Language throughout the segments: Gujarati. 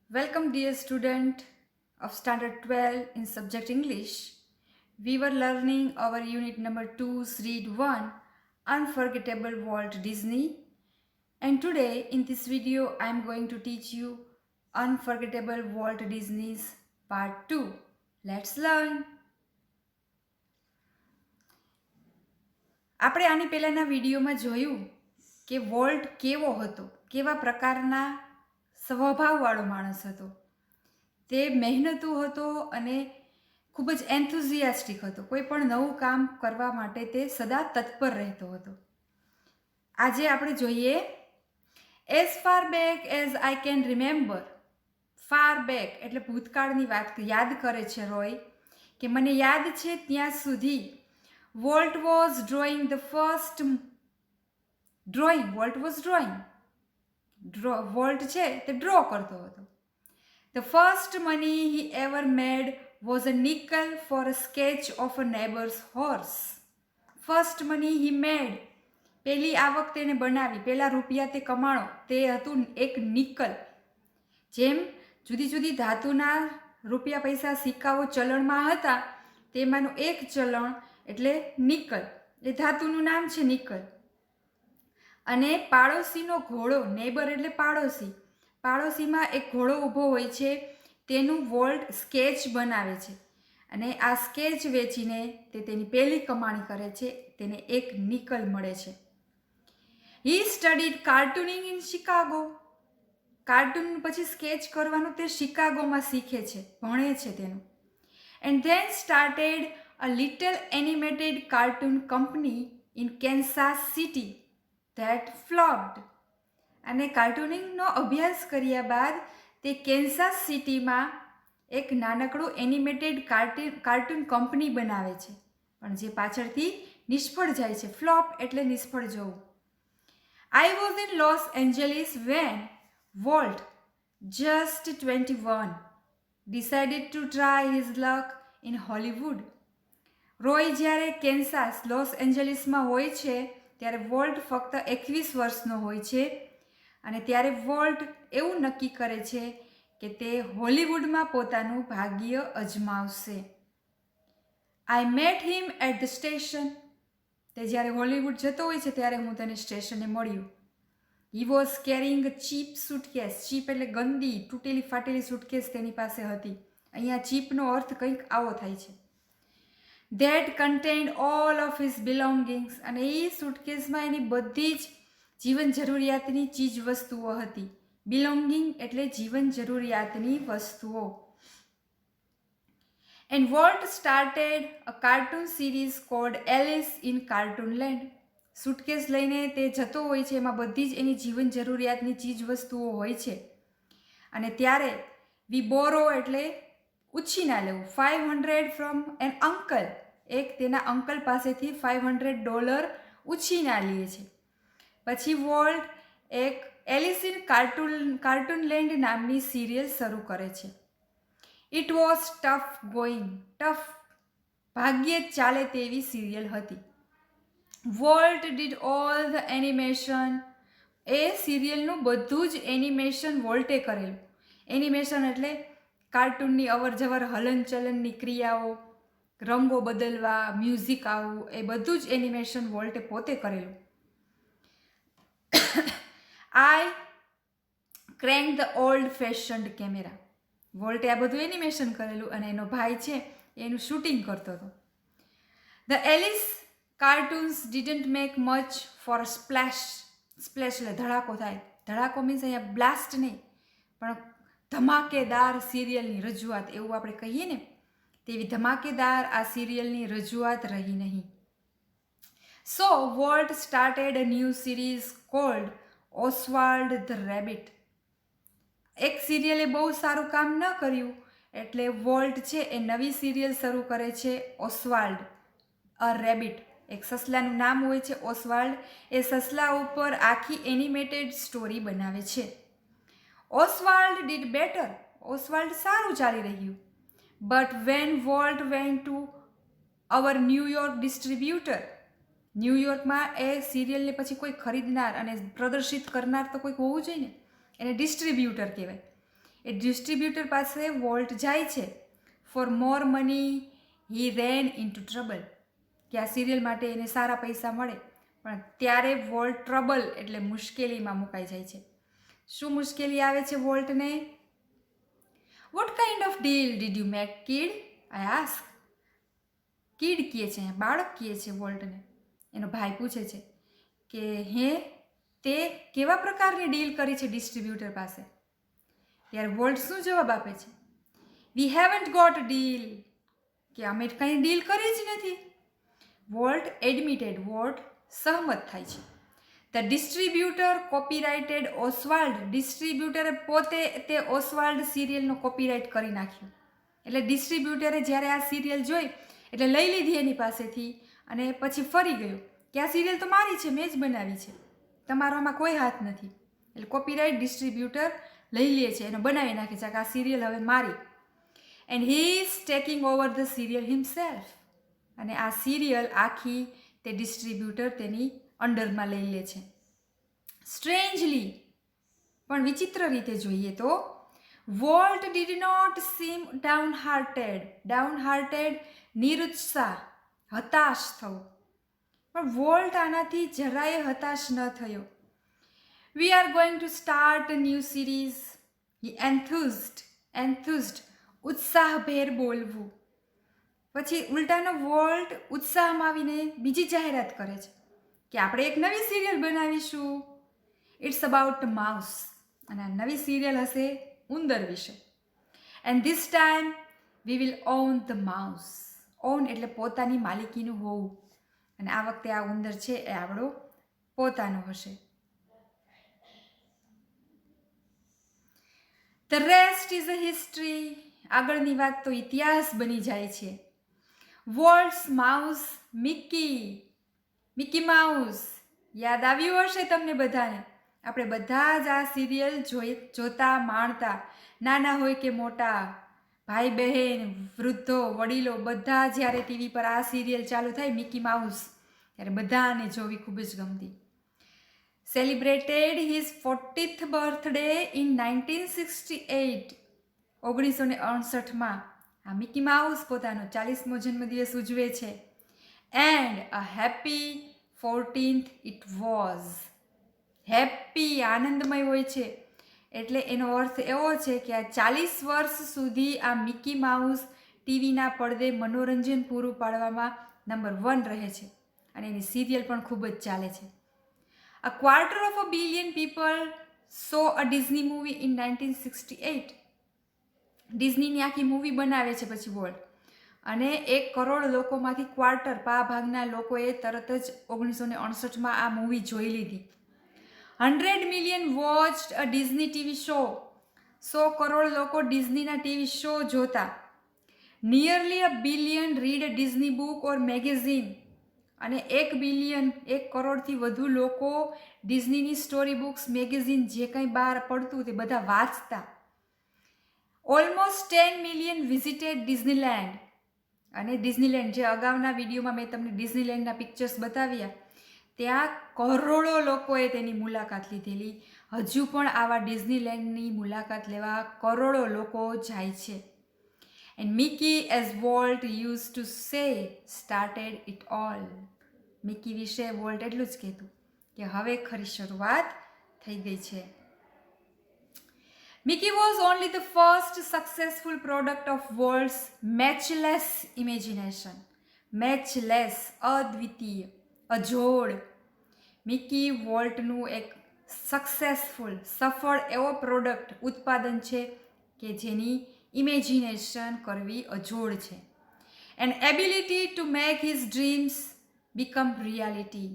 Welcome, dear student of Standard 12 in subject English. We were learning our unit number 2's Read 1 Unforgettable Walt Disney. And today in this video, I am going to teach you Unforgettable Walt Disney's Part 2. Let's learn. આપણે આની પહેલાંના વિડીયોમાં જોયું કે વોલ્ટ કેવો હતો, કેવા પ્રકારના સ્વભાવવાળો માણસ હતો. તે મહેનતુ હતો અને ખૂબ જ એન્થુઝિયાસ્ટિક હતો. કોઈ પણ નવું કામ કરવા માટે તે સદા તત્પર રહેતો હતો. આજે આપણે જોઈએ as far back as I can remember. Far back એટલે ભૂતકાળની વાત યાદ કરે છે રોય કે મને યાદ છે ત્યાં સુધી volt was drawing the first drawing. Volt છે તે ડ્રો કરતો હતો. The first money he ever made was a nickel for a sketch of a neighbor's horse. First money he made, પહેલી આવક તેને બનાવી, પહેલા રૂપિયા તે કમાણો તે હતું એક નિકલ. જેમ જુદી જુદી ધાતુના રૂપિયા પૈસા સિક્કાઓ ચલણમાં હતા તેમાંનું એક ચલણ એટલે નિકલ. એ ધાતુનું નામ છે નિકલ. અને પાડોશીનો ઘોડો, નેબર એટલે પાડોશી, પાડોશીમાં એક ઘોડો ઊભો હોય છે તેનું વોલ્ટ સ્કેચ બનાવે છે અને આ સ્કેચ વેચીને તે તેની પહેલી કમાણી કરે છે. તેને એક નિકલ મળે છે. He studied cartooning in Chicago. Cartoon પછી સ્કેચ કરવાનું તે શિકાગોમાં શીખે છે, ભણે છે તેનું. And then started a little animated cartoon company in Kansas City that flopped. અને કાર્ટૂનિંગનો અભ્યાસ કર્યા બાદ તે કેન્સાસ સિટીમાં એક નાનકડું એનિમેટેડ કાર્ટૂન કંપની બનાવે છે, પણ જે પાછળથી નિષ્ફળ જાય છે. ફ્લોપ એટલે નિષ્ફળ જવું. I was in Los Angeles when Walt, just 21, decided to try his luck in Hollywood. Roy જ્યારે કેન્સાસ લોસ એન્જલિસમાં હોય છે ત્યારે વોલ્ટ ફક્ત 21 વર્ષનો હોય છે અને ત્યારે વોલ્ટ એવું નક્કી કરે છે કે તે હોલિવૂડમાં પોતાનું ભાગ્ય અજમાવશે. I met him at the station. તે જ્યારે હોલિવૂડ જતો હોય છે ત્યારે હું તેને સ્ટેશને મળ્યું. He was carrying a cheap suitcase. Cheap એટલે ગંદી તૂટેલી ફાટેલી સુટકેસ તેની પાસે હતી. અહીંયા ચીપનો અર્થ કંઈક આવો થાય છે. That contained all of his belongings. અને એ સુટકેસમાં એની બધી જ જીવન જરૂરિયાતની ચીજ વસ્તુઓ હતી. બિલોંગિંગ એટલે જીવન જરૂરિયાતની વસ્તુઓ. And Walt started a cartoon series called Alice in cartoon land. Suitcase લઈને તે જતો હોય છે, એમાં બધી જ એની જીવન જરૂરિયાતની ચીજ વસ્તુઓ હોય છે. અને ત્યારે વી બોરો એટલે ઉછીના લેવું. 500 ફ્રોમ એન અંકલ. એક તેના અંકલ પાસેથી $500 ઉછીના લે છે. પછી વોલ્ટ એક એલિસ ઇન કાર્ટૂન લેન્ડ નામની સિરિયલ શરૂ કરે છે. It was tough going. Tough, ભાગ્યે જ ચાલે તેવી સિરિયલ હતી. Walt did all the animation. એ સિરિયલનું બધું જ એનિમેશન વોલ્ટે કરેલું. એનિમેશન એટલે કાર્ટૂનની અવરજવર હલનચલનની ક્રિયાઓ, રંગો બદલવા, મ્યુઝિક આવવું, એ બધું જ એનિમેશન વોલ્ટે પોતે કરેલું. આઈ ક્રેન્ક ધ ઓલ્ડ ફેશન્ડ કેમેરા. વોલ્ટે આ બધું એનિમેશન કરેલું અને એનો ભાઈ છે એનું શૂટિંગ કરતો હતો. The Alice cartoons didn't make much for splash. Splash એટલે ધડાકો થાય. ધડાકો મીન્સ અહીંયા બ્લાસ્ટ નહીં, પણ ધમાકેદાર સિરિયલની રજૂઆત એવું આપણે કહીએ ને, તેવી ધમાકેદાર આ સિરિયલની રજૂઆત રહી નહીં. So Walt started a new series called Oswald the rabbit. એક સિરિયલે બહુ સારું કામ ન કર્યું એટલે વોલ્ટ છે એ નવી સિરિયલ શરૂ કરે છે, ઓસ્વાલ્ડ અ રેબિટ. એક સસલાનું નામ હોય છે ઓસ્વાલ્ડ. એ સસલા ઉપર આખી એનિમેટેડ સ્ટોરી બનાવે છે. ઓસ્વાલ્ડ ડીડ બેટર. ઓસ્વાલ્ડ સારું ચાલી રહ્યું. But when Walt went to our New York distributor. ન્યૂયોર્કમાં એ સિરિયલને પછી કોઈ ખરીદનાર અને પ્રદર્શિત કરનાર તો કોઈક હોવું જોઈએ ને, એને ડિસ્ટ્રીબ્યુટર કહેવાય. એ ડિસ્ટ્રીબ્યુટર પાસે વોલ્ટ જાય છે. For more money he ran into trouble, કે આ સિરિયલ માટે એને સારા પૈસા મળે, પણ ત્યારે વોલ્ટ ટ્રબલ એટલે મુશ્કેલીમાં મુકાઈ જાય છે. શું મુશ્કેલી આવે છે વોલ્ટને? What kind of deal did you make kid? I ask. Kid કહે છે, બાળક કહે છે વોલ્ટને. એનો ભાઈ પૂછે છે કે હે તે કેવા પ્રકારની ડીલ કરી છે ડિસ્ટ્રીબ્યુટર પાસે? ત્યારે વોલ્ટ શું જવાબ આપે છે? વી હેવન્ટ ગોટ ડીલ, કે અમે કંઈ ડીલ કરી જ નથી. વોલ્ટ એડમિટેડ, વોલ્ટ સહમત થાય છે. ધ ડિસ્ટ્રીબ્યુટર કોપીરાઇટેડ ઓસ્વાલ્ડ, ડિસ્ટ્રીબ્યુટરે પોતે તે ઓસ્વાલ્ડ સિરિયલનો કોપીરાઇટ કરી નાખ્યો. એટલે ડિસ્ટ્રીબ્યુટરે જ્યારે આ સિરિયલ જોઈ એટલે લઈ લીધી એની પાસેથી અને પછી ફરી ગયો કે આ સિરિયલ તો મારી છે, મેં જ બનાવી છે, તમારો આમાં કોઈ હાથ નથી. એટલે કોપીરાઇટ ડિસ્ટ્રીબ્યુટર લઈ લે છે, એનો બનાવી નાખે છે કે આ સિરિયલ હવે મારી. And he is taking over the serial himself, અને આ સિરિયલ આખી તે ડિસ્ટ્રીબ્યુટર તેની અંડરમાં લઈ લે છે. સ્ટ્રેન્જલી, પણ વિચિત્ર રીતે જોઈએ તો, Walt did not seem downhearted, નિરુત્સાહ, હતાશ થવું. પણ વોલ્ટ આનાથી જરાય હતાશ ન થયો. We are going to start a new series, he enthused, ઉત્સાહભેર બોલવું. પછી ઉલટાનો વોલ્ટ ઉત્સાહમાં આવીને બીજી જાહેરાત કરે છે કે આપણે એક નવી સિરિયલ બનાવીશું. ઇટ્સ અબાઉટ માઉસ, અને આ નવી સિરિયલ હશે ઉંદર વિશે. And this time we will on the mouse. On એટલે પોતાની માલિકીનું હોવું, અને આ વખતે આ ઉંદર છે એ આપણો પોતાનો હશે. The rest is a history, આગળની વાત તો ઇતિહાસ બની જાય છે. વોલ્ટ્સ માઉસ મિકી માઉસ, યાદ આવ્યું હશે તમને બધાને. આપણે બધા જ આ સિરિયલ જોતા માણતા, નાના હોય કે મોટા, ભાઈ બહેન, વૃદ્ધો, વડીલો, બધા જ્યારે ટીવી પર આ સિરિયલ ચાલુ થાય મિકી માઉસ, ત્યારે બધાને જોવી ખૂબ જ ગમતી. Celebrated his 40th birthday in 1968, 1968માં આ મિકી માઉસ પોતાનો 40મો જન્મદિવસ ઉજવે છે. And a happy 14th it was. Happy, આનંદમય હોય છે, એટલે એનો અર્થ એવો છે કે આ 40 વર્ષ સુધી આ મિકી માઉસ ટીવીના પડદે મનોરંજન પૂરું પાડવામાં નંબર 1 રહે છે, અને એની સિરિયલ પણ ખૂબ જ ચાલે છે. A quarter of a billion people saw a Disney movie in 1968. ડિઝનીની આખી મૂવી બનાવે છે પછી વોલ્ટ, અને 1 કરોડ લોકોમાંથી ક્વાર્ટર, પા ભાગના લોકોએ તરત જ 1968માં આ મૂવી જોઈ લીધી. 100 million watched a Disney TV show. 100 crore લોકો ડિઝનીના ટીવી શો જોતા. Nearly a billion read a Disney book or magazine. અને 1 બિલિયન, 1 કરોડથી વધુ લોકો ડિઝનીની સ્ટોરી બુક્સ, મેગેઝિન જે કંઈ બહાર પડતું તે બધા વાંચતા. Almost 10 million visited Disneyland. અને ડિઝનીલેન્ડ, જે અગાઉના વિડીયોમાં મેં તમને ડિઝનીલેન્ડના પિક્ચર્સ બતાવ્યા, ત્યાં કરોડો લોકોએ તેની મુલાકાત લીધેલી. હજુ પણ આવા ડિઝનીલેન્ડની મુલાકાત લેવા કરોડો લોકો જાય છે. And Mickey, as Walt used to say, started it all. Mickey વિશે વોલ્ટ એટલું જ કહેતું કે હવે ખરી શરૂઆત થઈ ગઈ છે. Mickey was only the first successful product of Walt's matchless imagination. Matchless, અદ્વિતીય, અજોડ. મિકી વોલ્ટનું એક સફળ એવો પ્રોડક્ટ, ઉત્પાદન છે કે જેની ઇમેજિનેશન કરવી અજોડ છે. And ability to make his dreams become reality.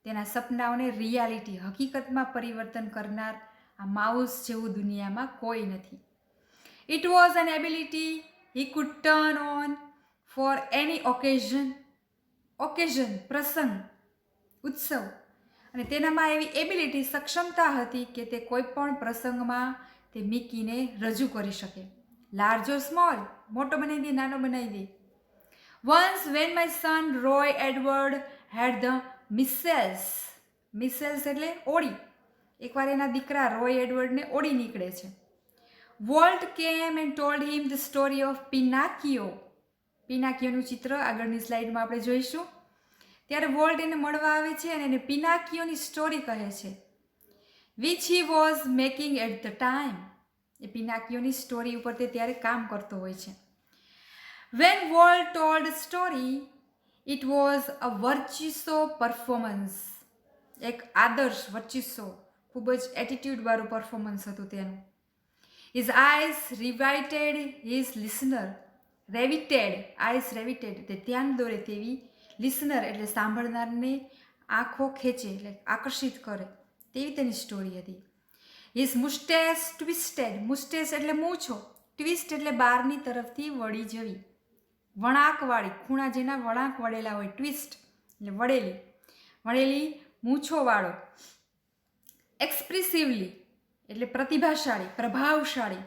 તેના સપનાઓને રિયાલિટી, હકીકતમાં પરિવર્તન કરનાર આ માઉસ જેવું દુનિયામાં કોઈ નથી. It was an ability he could turn on for any occasion, પ્રસંગ, ઉત્સવ. અને તેનામાં એવી એબિલિટી, સક્ષમતા હતી કે તે કોઈ પણ પ્રસંગમાં તે મિકીને રજૂ કરી શકે. લાર્જ ઓર સ્મોલ, મોટો બનાવી દે, નાનો બનાવી દે. Once when my son Roy Edward had the measles એટલે ઓળી. એકવાર એના દીકરા રોય એડવર્ડને ઓળી નીકળે છે. Walt came and told him the story of Pinocchio. પિનાકિયોનું ચિત્ર આગળની સ્લાઇડમાં આપણે જોઈશું. ત્યારે વોલ્ટ એને મળવા આવે છે અને એને પિનાકિયોની સ્ટોરી કહે છે, which he was making at the time. એ પિનાકિયોની સ્ટોરી ઉપર તે ત્યારે કામ કરતો હોય છે. When Walt told story it was a virtuoso performance. એક આદર્શ વર્ચિસો, ખૂબ જ એટીટ્યુડવાળું પરફોર્મન્સ હતું તેનું. His eyes riveted his listener. eyes riveted, તે ધ્યાન દોરે તેવી, listener એટલે સાંભળનારને આંખો ખેંચે એટલે આકર્ષિત કરે તેવી તેની સ્ટોરી હતી. His mustache twisted, mustache એટલે મૂછો, twist એટલે બહારની તરફથી વળી જવી, વળાંકવાળી, ખૂણા જેના વળાંક વળેલા હોય, ટ્વિસ્ટ એટલે વળેલી મૂછોવાળો. એક્સપ્રેસિવલી એટલે પ્રતિભાશાળી, પ્રભાવશાળી.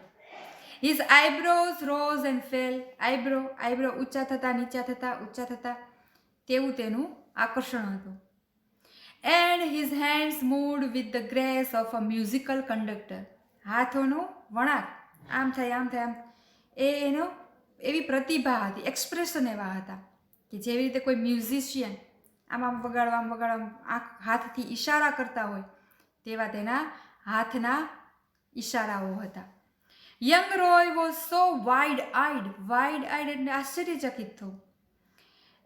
His eyebrows rose and fail. Eyebrow ઊંચા થતા નીચા થતા ઊંચા થતા તેવું તેનું આકર્ષણ હતું. And his hands moved with the grace of a musical conductor. હાથોનું વળાંક આમ થાય આમ થાય આમ, એ એનો એવી પ્રતિભા હતી, એક્સપ્રેશન એવા હતા કે જેવી રીતે કોઈ મ્યુઝિશિયન આમ વગાડવા હાથથી ઈશારા કરતા હોય તેવા તેના હાથના ઈશારાઓ હતા. Young Roy was so wide eyed એટલે આશ્ચર્યચકિત થવું.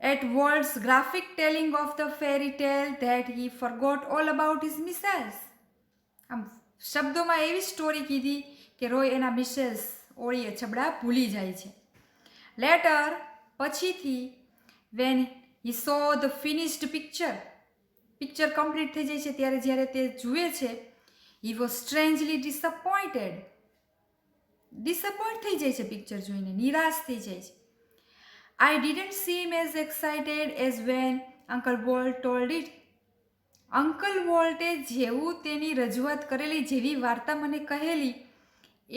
At Walt's graphic telling of the fairy tale that he forgot all about his measles. આમ શબ્દોમાં એવી સ્ટોરી કીધી કે રોય એના મિસેસ ઓળીએ છબડા ભૂલી જાય છે. લેટર પછીથી when he so the finished picture complete થઈ જાય છે ત્યારે જ્યારે તે જુએ છે, he was strangely disappointed. થઈ જાય છે પિક્ચર જોઈને, નિરાશ થઈ જાય છે. I didn't seem as excited as when Uncle Walt told it. Uncle વોલ્ટે જેવું તેની રજૂઆત કરેલી, જેવી વાર્તા મને કહેલી,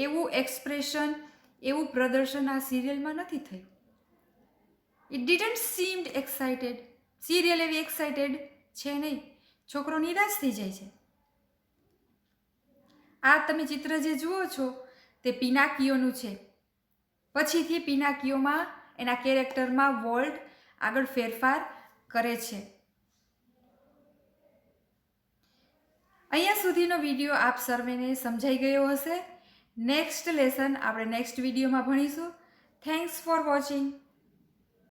એવું એક્સપ્રેશન, એવું પ્રદર્શન આ સિરિયલમાં નથી થયું. It didn't seem excited. Serial એવી એક્સાઇટેડ છે નહીં, છોકરો નિરાશ થઈ જાય છે. આ તમે ચિત્ર જે જુઓ છો તે પિનાકિયોનું છે. પછીથી પિનાકિયોમાં એના કેરેક્ટરમાં વોલ્ટ આગળ ફેરફાર કરે છે. અહીંયા સુધીનો વિડીયો આપ સર્વેને સમજાઈ ગયો હશે. નેક્સ્ટ લેસન આપણે નેક્સ્ટ વિડીયોમાં ભણીશું. Thanks for watching.